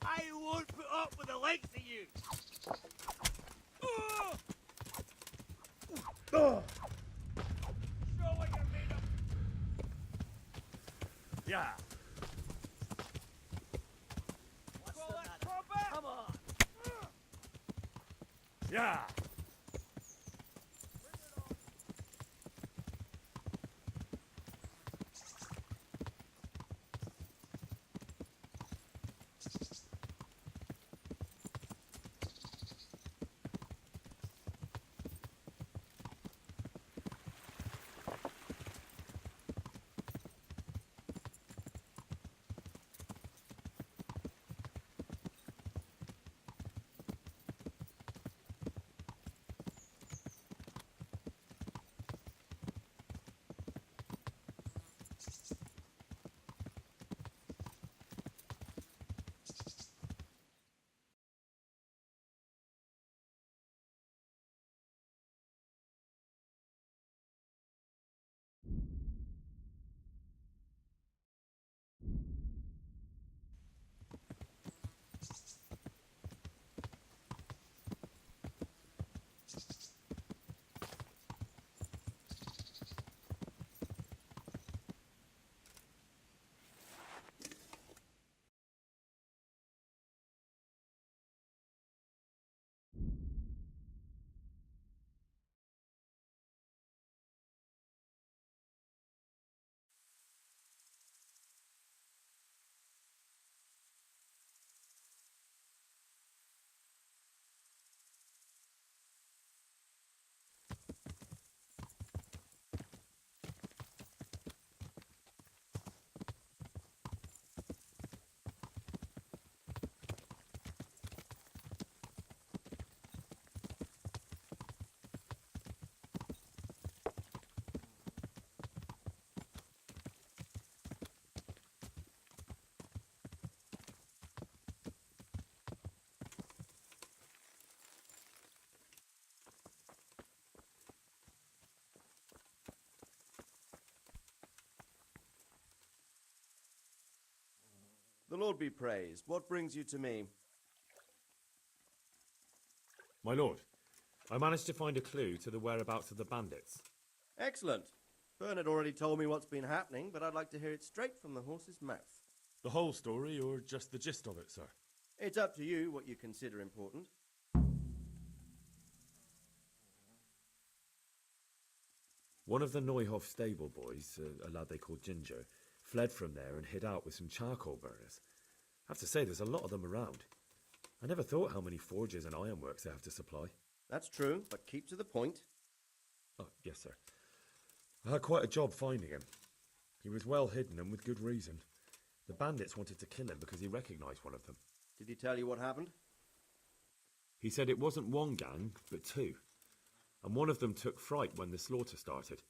I won't put up with the likes of you. Show what you're made of. Yeah. What's the matter? Come on. Yeah. The Lord be praised. What brings you to me? My lord, I managed to find a clue to the whereabouts of the bandits. Excellent. Bernard already told me what's been happening, but I'd like to hear it straight from the horse's mouth. The whole story, or just the gist of it, sir? It's up to you what you consider important. One of the Neuhoff stable boys, a lad they called Ginger, fled from there and hid out with some charcoal burners. I have to say, there's a lot of them around. I never thought how many forges and ironworks they have to supply. That's true, but keep to the point. Oh, yes, sir. I had quite a job finding him. He was well hidden and with good reason. The bandits wanted to kill him because he recognised one of them. Did he tell you what happened? He said it wasn't one gang, but two. And one of them took fright when the slaughter started.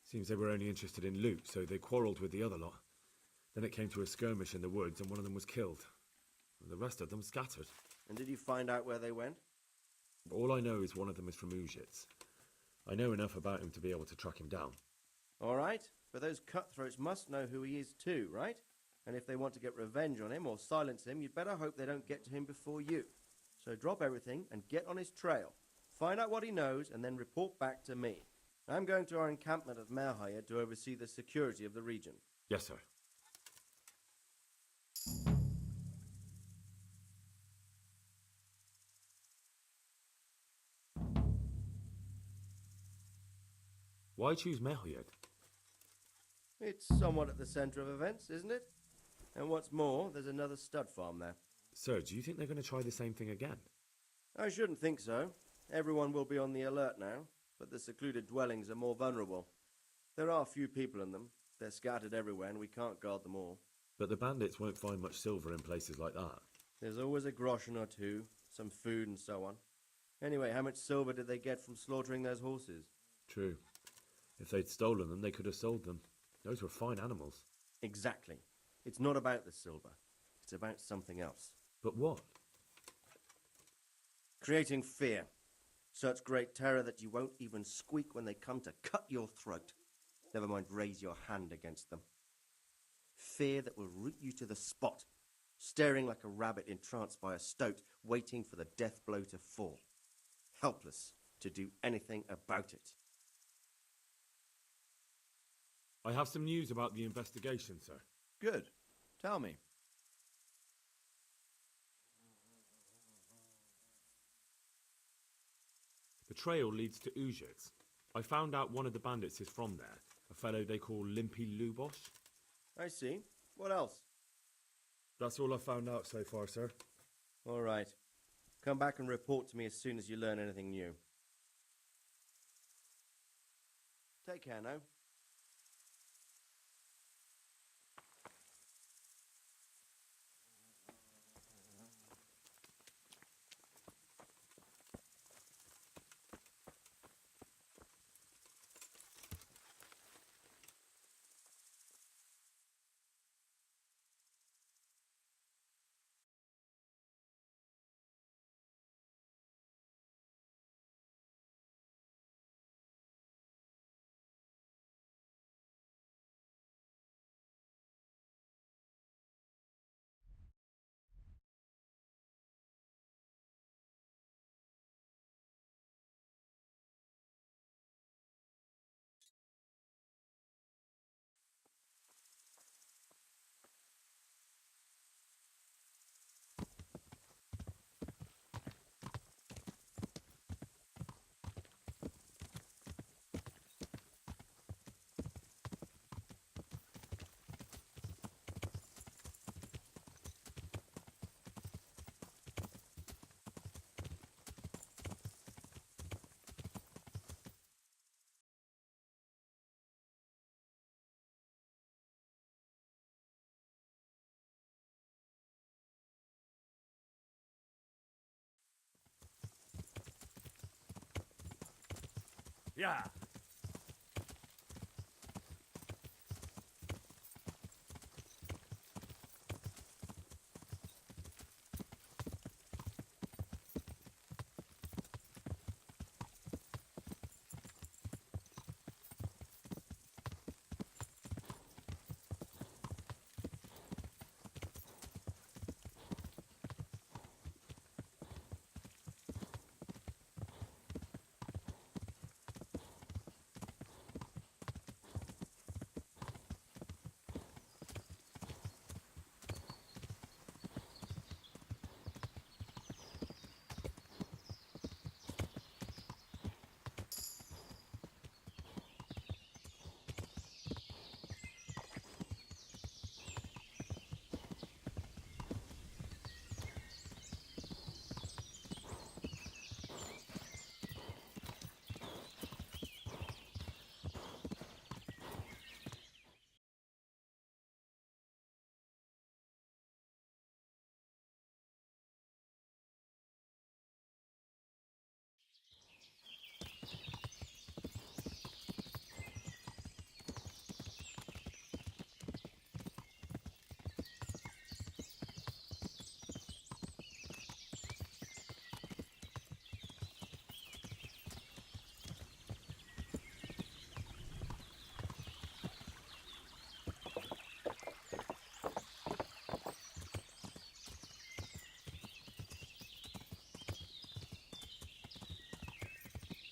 Seems they were only interested in loot, so they quarrelled with the other lot. Then it came to a skirmish in the woods and one of them was killed. And the rest of them scattered. And did you find out where they went? All I know is one of them is from Uzhitz. I know enough about him to be able to track him down. All right, but those cutthroats must know who he is too, right? And if they want to get revenge on him or silence him, you'd better hope they don't get to him before you. So drop everything and get on his trail. Find out what he knows and then report back to me. I'm going to our encampment at Merhayed to oversee the security of the region. Yes, sir. Why choose Merhayed? It's somewhat at the centre of events, isn't it? And what's more, there's another stud farm there. Sir, do you think they're going to try the same thing again? I shouldn't think so. Everyone will be on the alert now, but the secluded dwellings are more vulnerable. There are few people in them. They're scattered everywhere and we can't guard them all. But the bandits won't find much silver in places like that. There's always a groschen or two, some food and so on. Anyway, how much silver did they get from slaughtering those horses? True. If they'd stolen them, they could have sold them. Those were fine animals. Exactly. It's not about the silver. It's about something else. But what? Creating fear. Such great terror that you won't even squeak when they come to cut your throat. Never mind raise your hand against them. Fear that will root you to the spot. staring like a rabbit entranced by a stoat, waiting for the death blow to fall, helpless to do anything about it. I have some news about the investigation, sir. Good. Tell me. The trail leads to Yo-Yos. I found out one of the bandits is from there, a fellow they call Limpy Lubos. I see. What else? That's all I found out so far, sir. All right. Come back and report to me as soon as you learn anything new. Take care now. Yeah.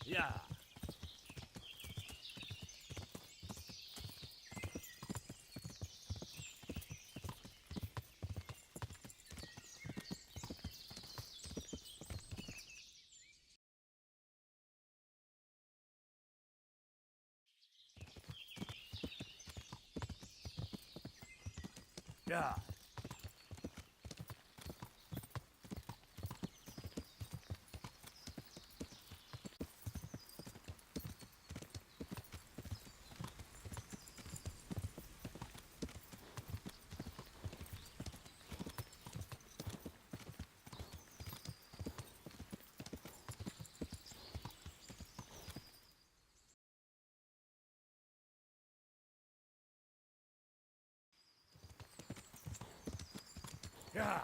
Yeah. Yeah. Yeah.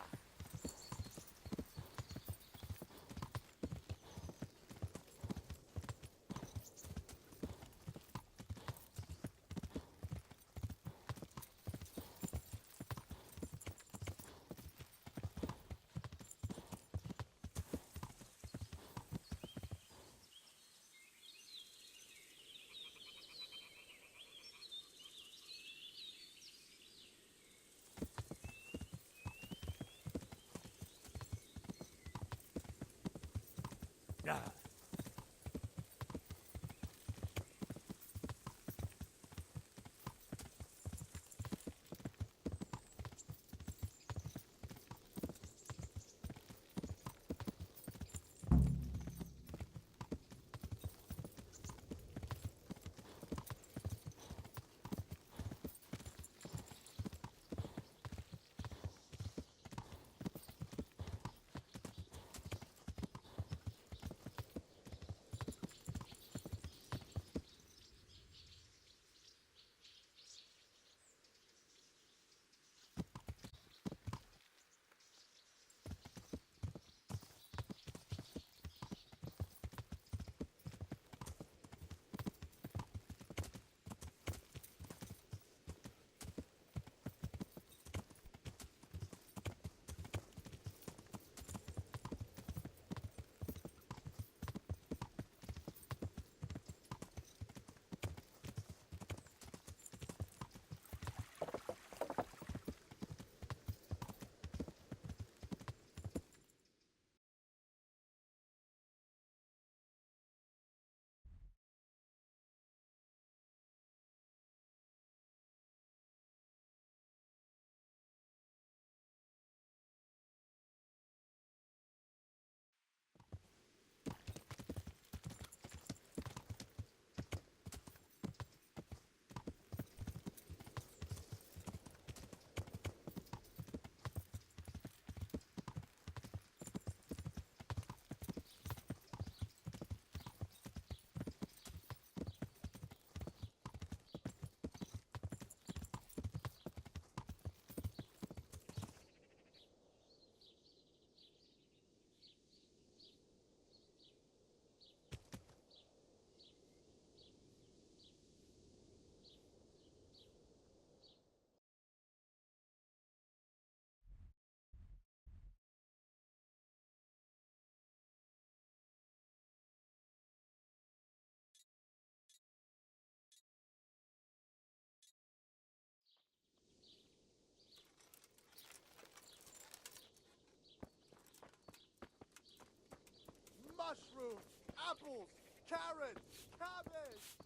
Carrots! Cabbage!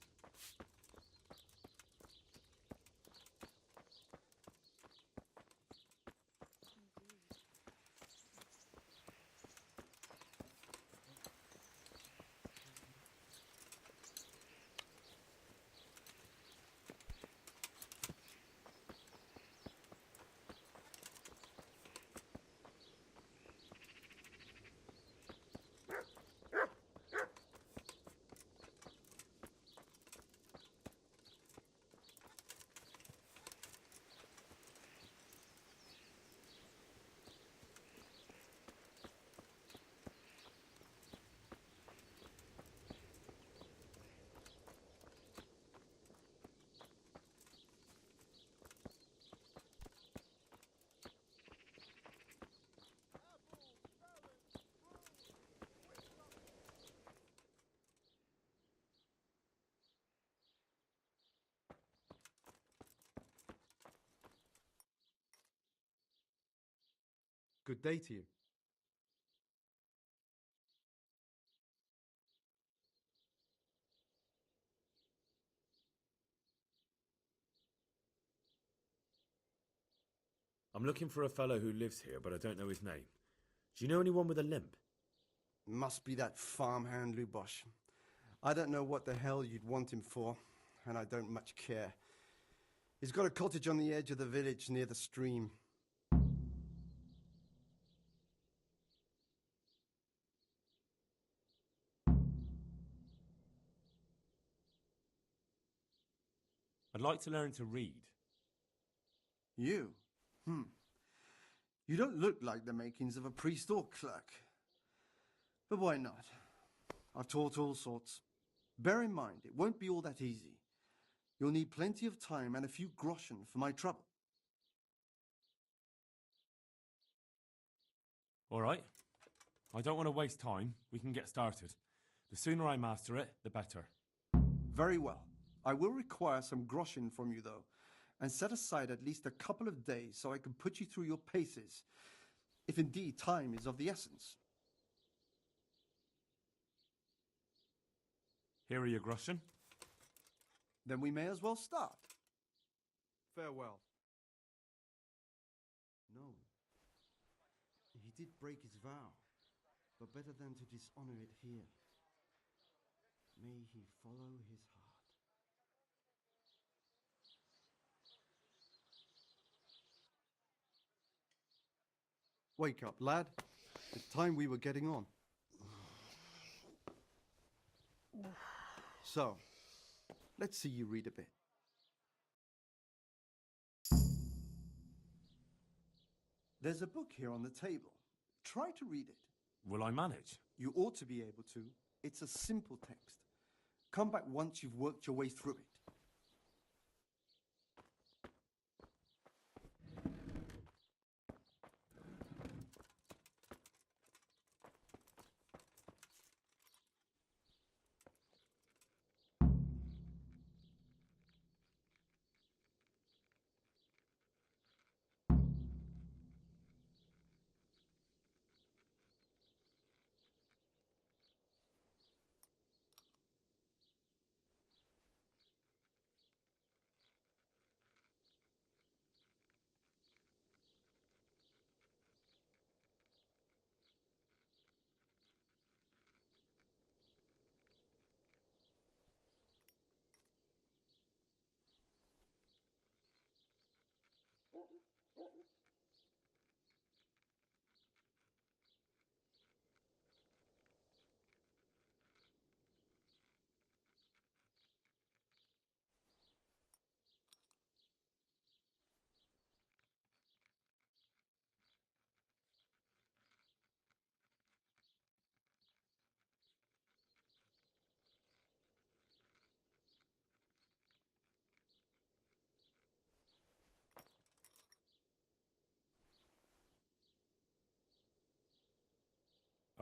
Good day to you. I'm looking for a fellow who lives here, but I don't know his name. Do you know anyone with a limp? Must be that farmhand Lubosh. I don't know what the hell you'd want him for, and I don't much care. He's got a cottage on the edge of the village near the stream. I'd like to learn to read. You? You don't look like the makings of a priest or clerk. But why not? I've taught all sorts. Bear in mind, it won't be all that easy. You'll need plenty of time and a few groschen for my trouble. All right. I don't want to waste time. We can get started. The sooner I master it, the better. Very well. I will require some groschen from you, though, and set aside at least a couple of days so I can put you through your paces, if indeed time is of the essence. Here are your groschen. Then we may as well start. Farewell. No. He did break his vow, but better than to dishonor it here. May he follow his heart. Wake up, lad. It's time we were getting on. So, let's see you read a bit. There's a book here on the table. Try to read it. Will I manage? You ought to be able to. It's a simple text. Come back once you've worked your way through it.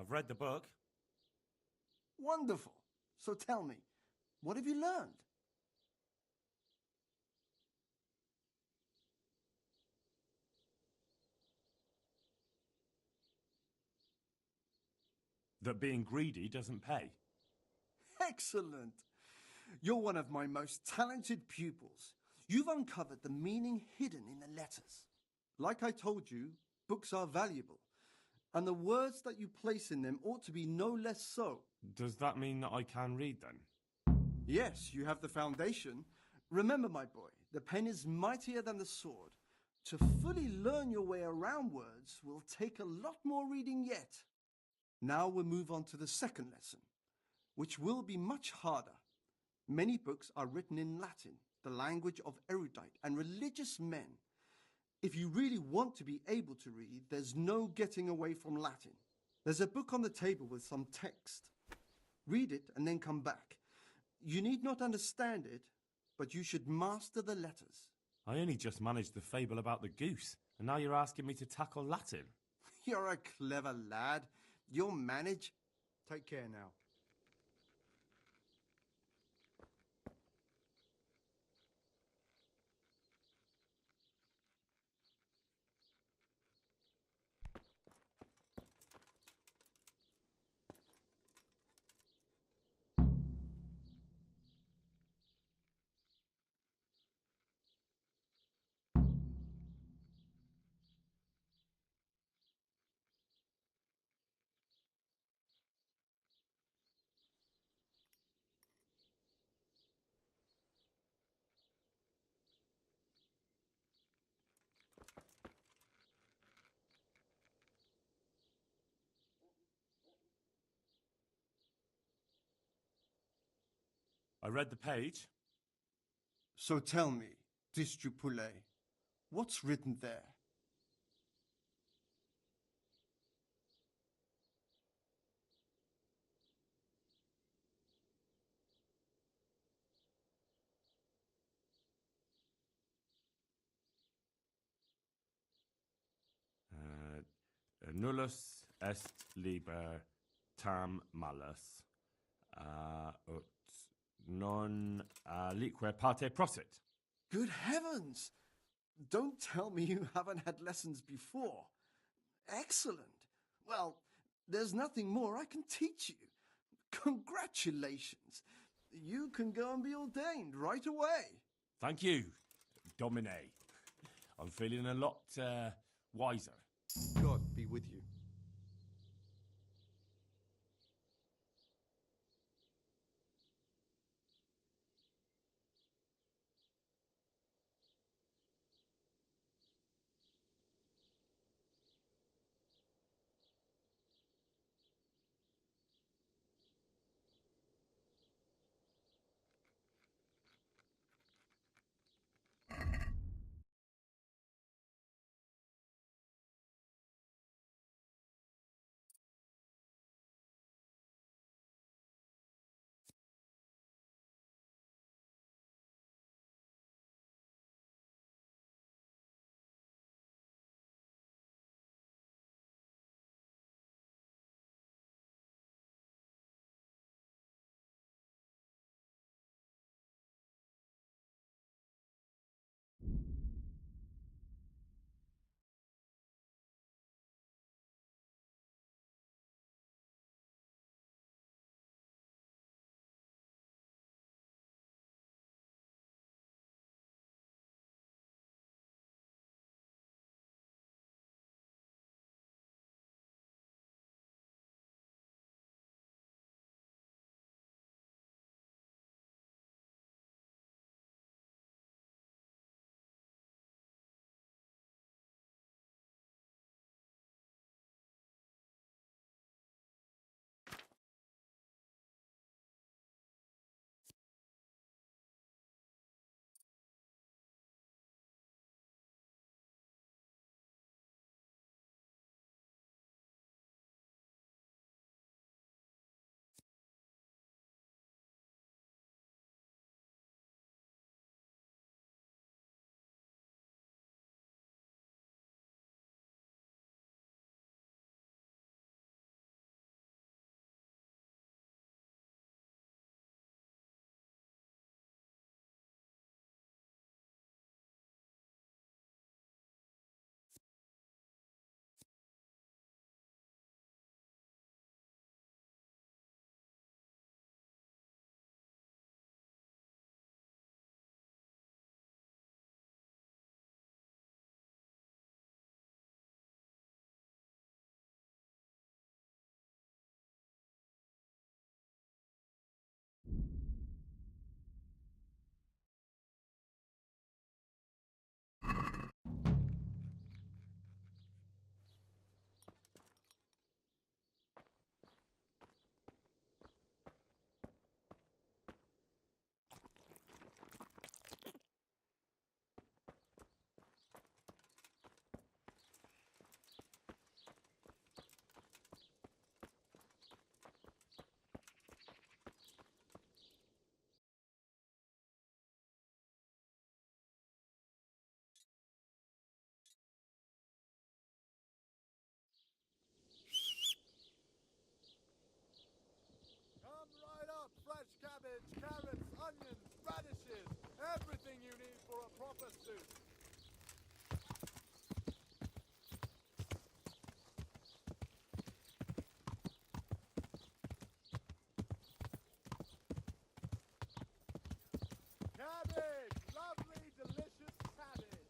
I've read the book. Wonderful. So tell me, what have you learned? That being greedy doesn't pay. Excellent. You're one of my most talented pupils. You've uncovered the meaning hidden in the letters. Like I told you, books are valuable, and the words that you place in them ought to be no less so. Does that mean that I can read then? Yes, you have the foundation. Remember, my boy, the pen is mightier than the sword. To fully learn your way around words will take a lot more reading yet. Now we'll move on to the second lesson, which will be much harder. Many books are written in Latin, the language of erudite and religious men. If you really want to be able to read, there's no getting away from Latin. There's a book on the table with some text. Read it and then come back. You need not understand it, but you should master the letters. I only just managed the fable about the goose, and now you're asking me to tackle Latin. You're a clever lad. You'll manage. Take care now. I read the page. So tell me, Distrupule, what's written there? Nullus est liber tam malus, ut non lique parte prosit. Good heavens! Don't tell me you haven't had lessons before. Excellent. Well, there's nothing more I can teach you. Congratulations. You can go and be ordained right away. Thank you, Domine. I'm feeling a lot wiser. God be with you. radishes, everything you need for a proper soup. Cabbage! Lovely, delicious cabbage!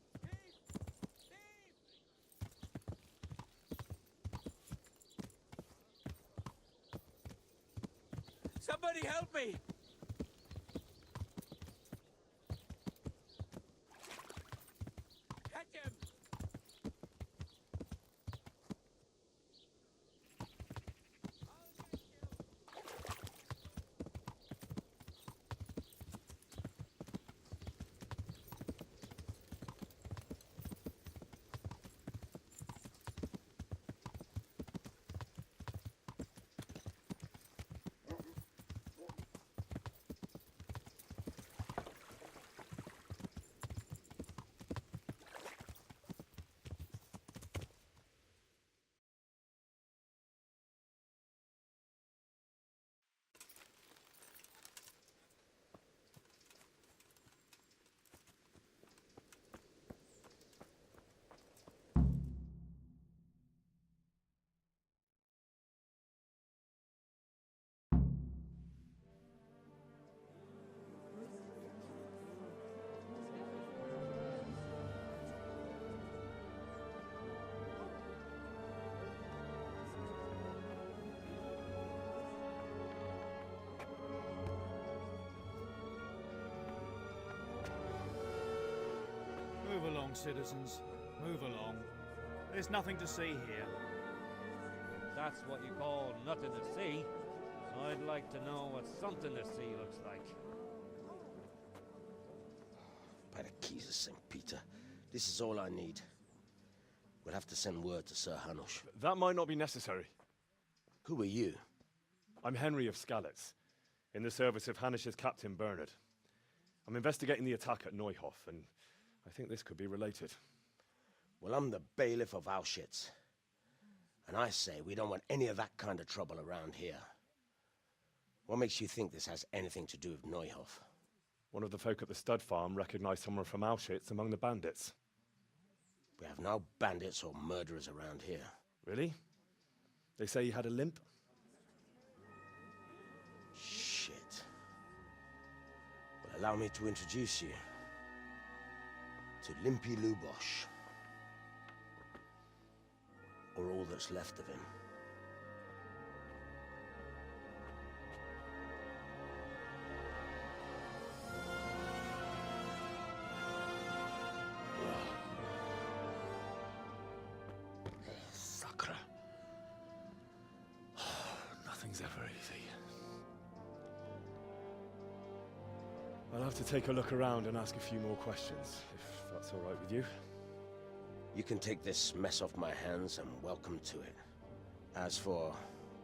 Somebody help me! Catch him! Move along, citizens. Move along. There's nothing to see here. That's what you call nothing to see. I'd like to know what something to see looks like. By the keys of St. Peter, this is all I need. We'll have to send word to Sir Hanush. That might not be necessary. Who are you? I'm Henry of Skalitz, in the service of Hanush's Captain Bernard. I'm investigating the attack at Neuhof, and I think this could be related. Well, I'm the bailiff of Auschwitz. And I say we don't want any of that kind of trouble around here. What makes you think this has anything to do with Neuhof? One of the folk at the stud farm recognized someone from Auschwitz among the bandits. We have no bandits or murderers around here. Really? They say he had a limp? Shit. Well, allow me to introduce you to Limpy Lubosh. Or all that's left of him. Sakra. Nothing's ever easy. I'll have to take a look around and ask a few more questions, if that's all right with you. You can take this mess off my hands and welcome to it. As for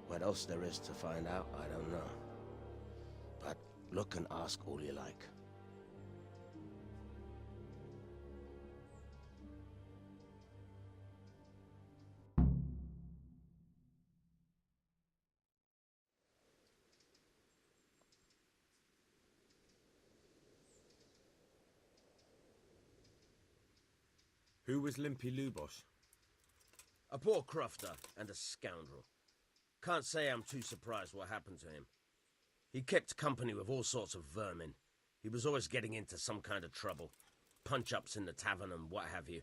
what else there is to find out, I don't know. But look and ask all you like. Who was Limpy Lubosh? A poor crofter and a scoundrel. Can't say I'm too surprised what happened to him. He kept company with all sorts of vermin. He was always getting into some kind of trouble. Punch-ups in the tavern and what have you.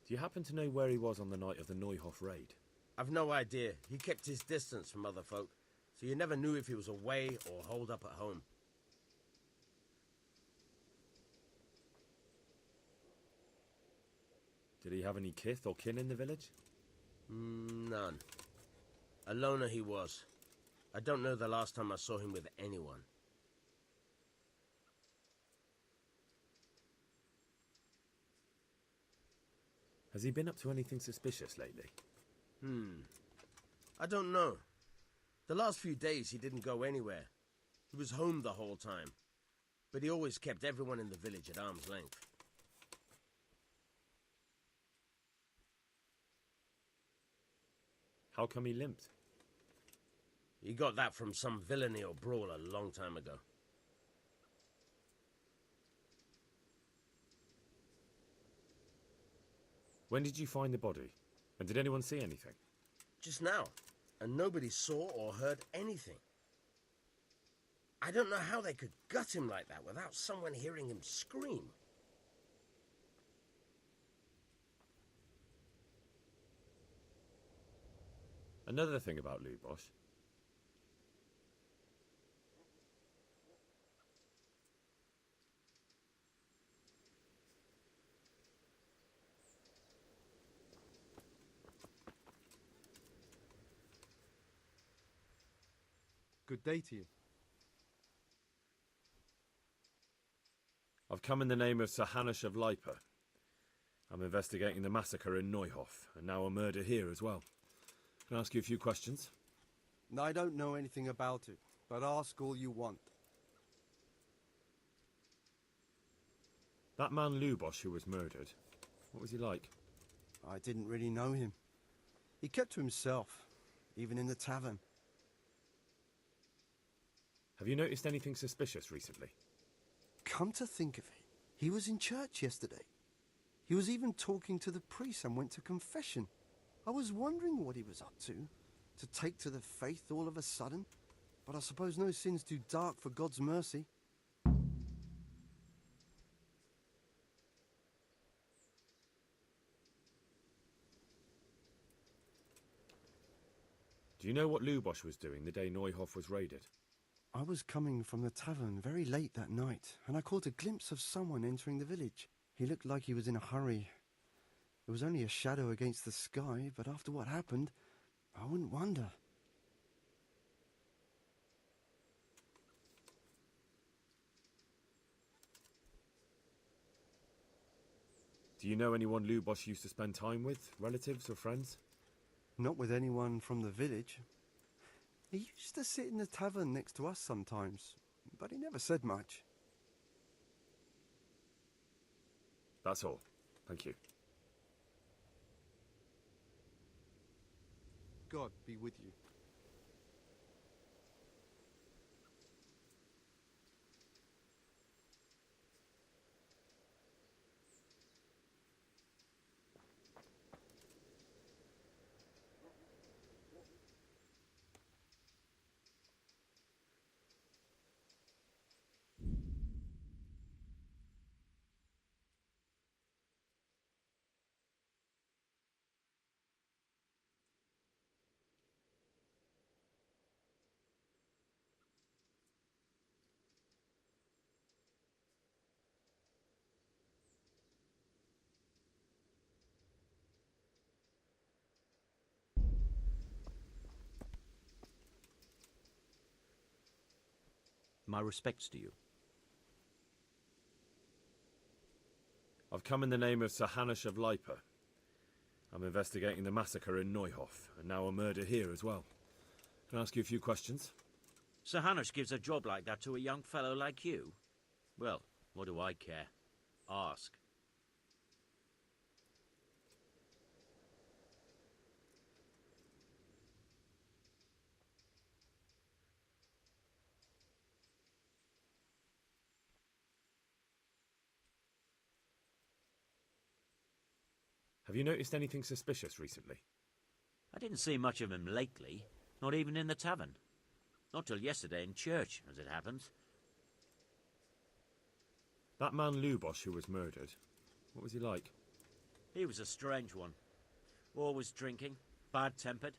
Do you happen to know where he was on the night of the Neuhof raid? I've no idea. He kept his distance from other folk, so you never knew if he was away or holed up at home. Did he have any kith or kin in the village? None. A loner he was. I don't know the last time I saw him with anyone. Has he been up to anything suspicious lately? I don't know. The last few days he didn't go anywhere. He was home the whole time. But he always kept everyone in the village at arm's length. How come he limped? He got that from some villainy or brawl a long time ago. When did you find the body? And did anyone see anything? Just now, and nobody saw or heard anything. I don't know how they could gut him like that without someone hearing him scream. Another thing about Lubosh. Good day to you. I've come in the name of Sir Hanush of Lipa. I'm investigating the massacre in Neuhof, and now a murder here as well. Can I ask you a few questions? I don't know anything about it, but ask all you want. That man Lubosh who was murdered, what was he like? I didn't really know him. He kept to himself, even in the tavern. Have you noticed anything suspicious recently? Come to think of it, he was in church yesterday. He was even talking to the priest and went to confession. I was wondering what he was up to take to the faith all of a sudden. But I suppose no sin's too dark for God's mercy. Do you know what Lubosh was doing the day Neuhof was raided? I was coming from the tavern very late that night, and I caught a glimpse of someone entering the village. He looked like he was in a hurry. It was only a shadow against the sky, but after what happened, I wouldn't wonder. Do you know anyone Lubosh used to spend time with, relatives or friends? Not with anyone from the village. He used to sit in the tavern next to us sometimes, but he never said much. That's all. Thank you. God be with you. My respects to you. I've come in the name of Sir Hanush of Lipa. I'm investigating the massacre in Neuhof, and now a murder here as well. Can I ask you a few questions? Sir Hanush gives a job like that to a young fellow like you? Well, what do I care? Ask. Have you noticed anything suspicious recently? I didn't see much of him lately, not even in the tavern. Not till yesterday in church, as it happens. That man Lubosh who was murdered, what was he like? He was a strange one. Always drinking, bad-tempered.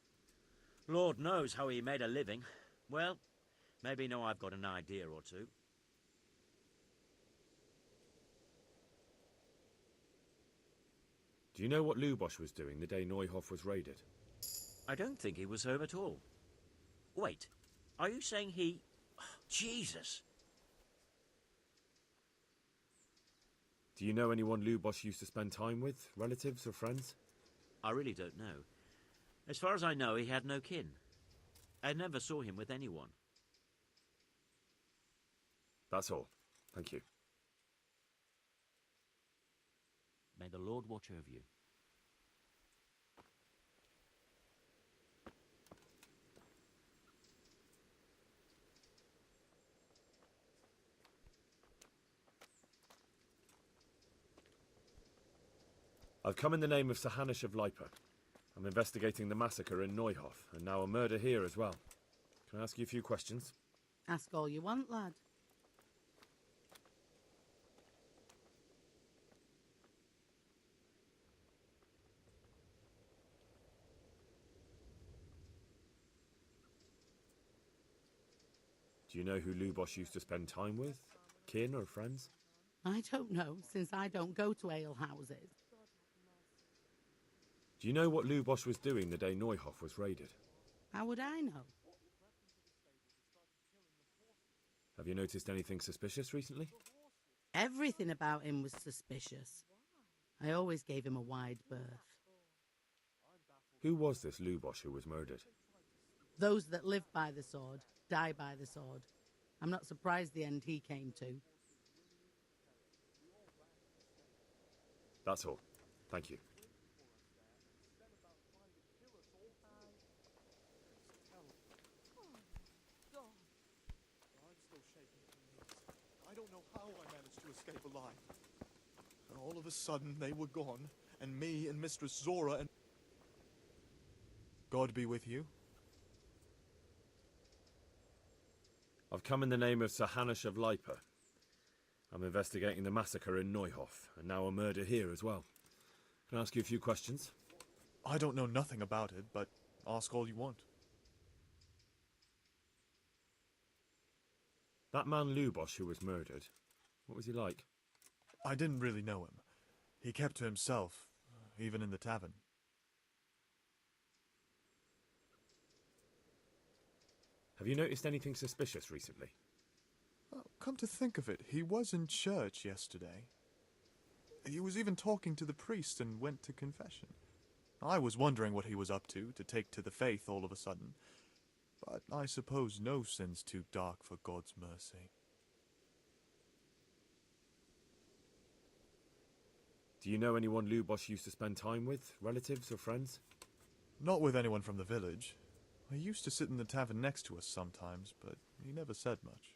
Lord knows how he made a living. Well, maybe now I've got an idea or two. Do you know what Lubosh was doing the day Neuhof was raided? I don't think he was home at all. Wait, are you saying he... Oh, Jesus! Do you know anyone Lubosh used to spend time with, relatives or friends? I really don't know. As far as I know, he had no kin. I never saw him with anyone. That's all. Thank you. May the Lord watch over you. I've come in the name of Sir Hanish of Lipa. I'm investigating the massacre in Neuhof, and now a murder here as well. Can I ask you a few questions? Ask all you want, lad. Do you know who Lubosh used to spend time with? Kin or friends? I don't know, since I don't go to alehouses. Do you know what Lubosh was doing the day Neuhof was raided? How would I know? Have you noticed anything suspicious recently? Everything about him was suspicious. I always gave him a wide berth. Who was this Lubosh who was murdered? Those that live by the sword die by the sword. I'm not surprised the end he came to. That's all. Thank you. I don't know how I managed to escape alive. All of a sudden, they were gone, and me and Mistress Zora and... God be with you. I've come in the name of Sir Hanish of Lipa. I'm investigating the massacre in Neuhof, and now a murder here as well. Can I ask you a few questions? I don't know nothing about it, but ask all you want. That man Lubosh who was murdered, what was he like? I didn't really know him. He kept to himself, even in the tavern. Have you noticed anything suspicious recently? Well, come to think of it, he was in church yesterday. He was even talking to the priest and went to confession. I was wondering what he was up to take to the faith all of a sudden. But I suppose no sin's too dark for God's mercy. Do you know anyone Lubosh used to spend time with? Relatives or friends? Not with anyone from the village. He used to sit in the tavern next to us sometimes, but he never said much.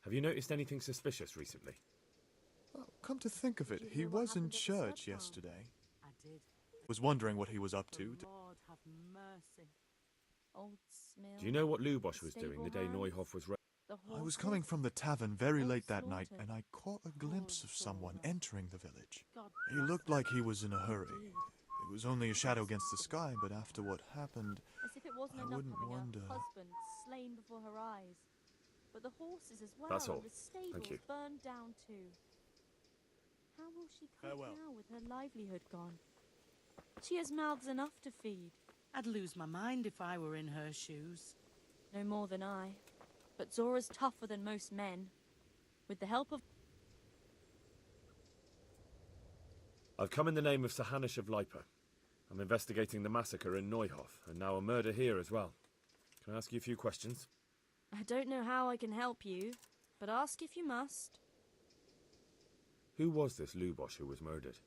Have you noticed anything suspicious recently? Well, come to think of it, he was in church yesterday. I did. Was wondering what he was up to. Lord have mercy. Old Smil. Do you know what Lubosh was doing the day Neuhof was raided? I was coming from the tavern very late that night, and I caught a glimpse of someone entering the village. He looked like he was in a hurry. It was only a shadow against the sky, but after what happened, As if it wasn't I enough wouldn't having wonder. her husband slain before her eyes. But the horses as well, That's all. and the stables Thank you. burned down too. How will she cope Farewell. now with her livelihood gone? She has mouths enough to feed. I'd lose my mind if I were in her shoes. No more than I. But Zora's tougher than most men. With the help of... I've come in the name of Sir Hanish of Lipa. I'm investigating the massacre in Neuhof, and now a murder here as well. Can I ask you a few questions? I don't know how I can help you, but ask if you must. Who was this Lubosh who was murdered?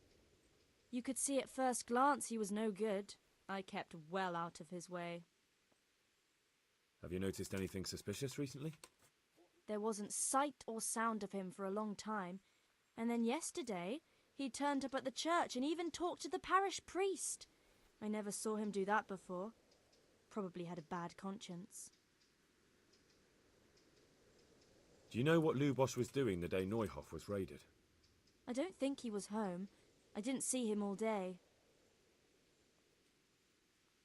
You could see at first glance he was no good. I kept well out of his way. Have you noticed anything suspicious recently? There wasn't sight or sound of him for a long time, and then yesterday he turned up at the church and even talked to the parish priest. I never saw him do that before. Probably had a bad conscience. Do you know what Lubosh was doing the day Neuhof was raided? I don't think he was home. I didn't see him all day.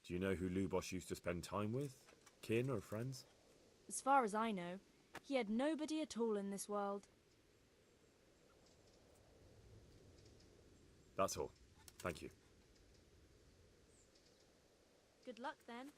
Do you know who Lubosh used to spend time with? Kin or friends? As far as I know, he had nobody at all in this world. That's all. Thank you. Good luck then.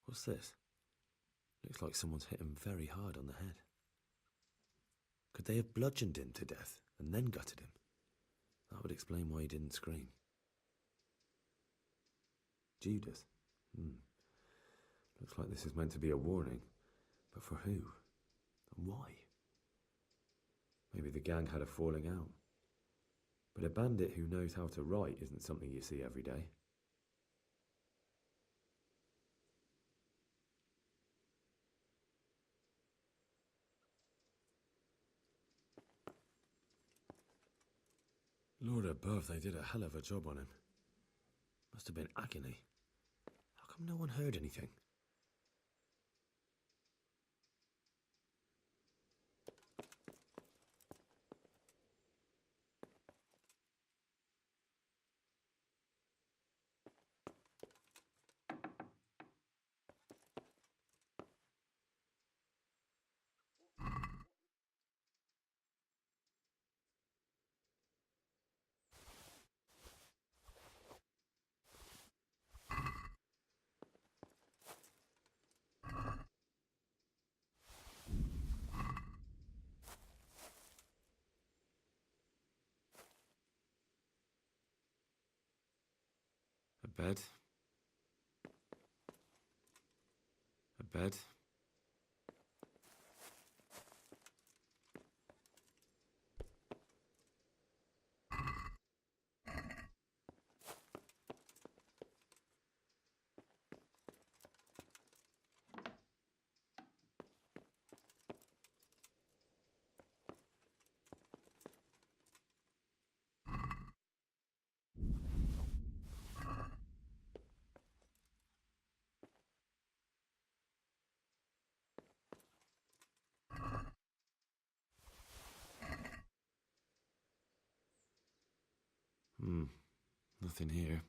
What's this? Looks like someone's hit him very hard on the head. Could they have bludgeoned him to death and then gutted him? That would explain why he didn't scream. Judas? Looks like this is meant to be a warning. But for who? Why? Maybe the gang had a falling out. But a bandit who knows how to write isn't something you see every day. Lord above, they did a hell of a job on him. Must have been agony. How come no one heard anything? A bed. A bed. Nothing here.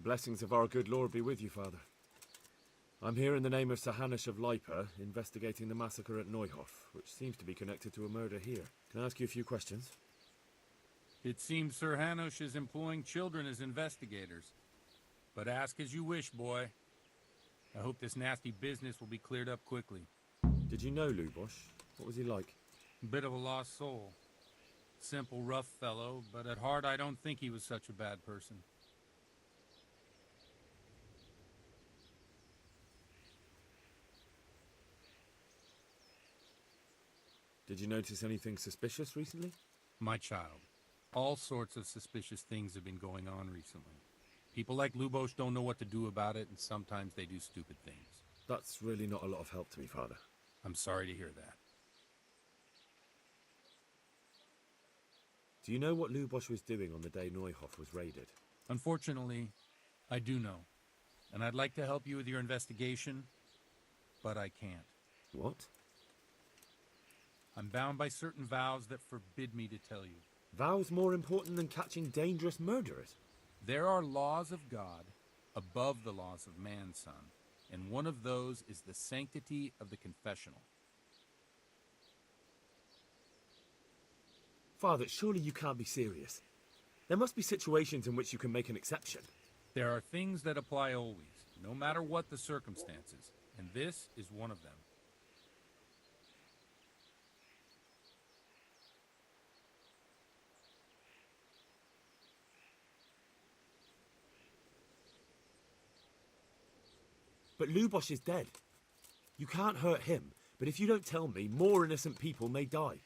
blessings of our good Lord be with you, Father. I'm here in the name of Sir Hanush of Lipa, investigating the massacre at Neuhof, which seems to be connected to a murder here. Can I ask you a few questions? It seems Sir Hanush is employing children as investigators. But ask as you wish, boy. I hope this nasty business will be cleared up quickly. Did you know Lubosh? What was he like? Bit of a lost soul. Simple, rough fellow, but at heart I don't think he was such a bad person. Did you notice anything suspicious recently? My child, all sorts of suspicious things have been going on recently. People like Lubosh don't know what to do about it, and sometimes they do stupid things. That's really not a lot of help to me, Father. I'm sorry to hear that. Do you know what Lubosh was doing on the day Neuhof was raided? Unfortunately, I do know. And I'd like to help you with your investigation, but I can't. What? I'm bound by certain vows that forbid me to tell you. Vows more important than catching dangerous murderers? There are laws of God above the laws of man, son, and one of those is the sanctity of the confessional. Father, surely you can't be serious. There must be situations in which you can make an exception. There are things that apply always, no matter what the circumstances, and this is one of them. But Lubosh is dead. You can't hurt him, but if you don't tell me, more innocent people may die.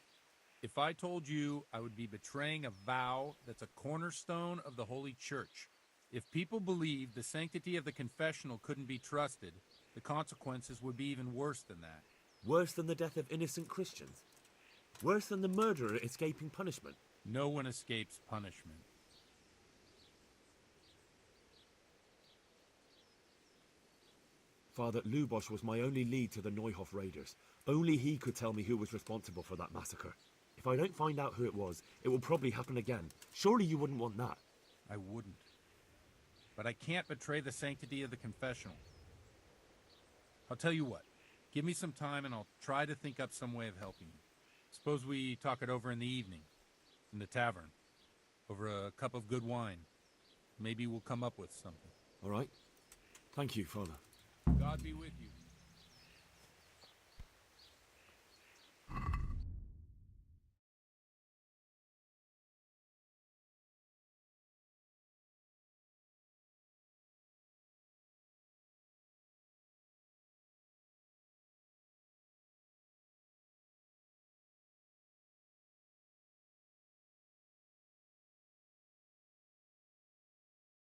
If I told you, I would be betraying a vow that's a cornerstone of the Holy Church. If people believed the sanctity of the confessional couldn't be trusted, the consequences would be even worse than that. Worse than the death of innocent Christians? Worse than the murderer escaping punishment? No one escapes punishment. Father, Lubosh was my only lead to the Neuhof raiders. Only he could tell me who was responsible for that massacre. If I don't find out who it was, it will probably happen again. Surely you wouldn't want that. I wouldn't. But I can't betray the sanctity of the confessional. I'll tell you what. Give me some time and I'll try to think up some way of helping you. Suppose we talk it over in the evening, in the tavern, over a cup of good wine. Maybe we'll come up with something. All right. Thank you, Father. God be with you.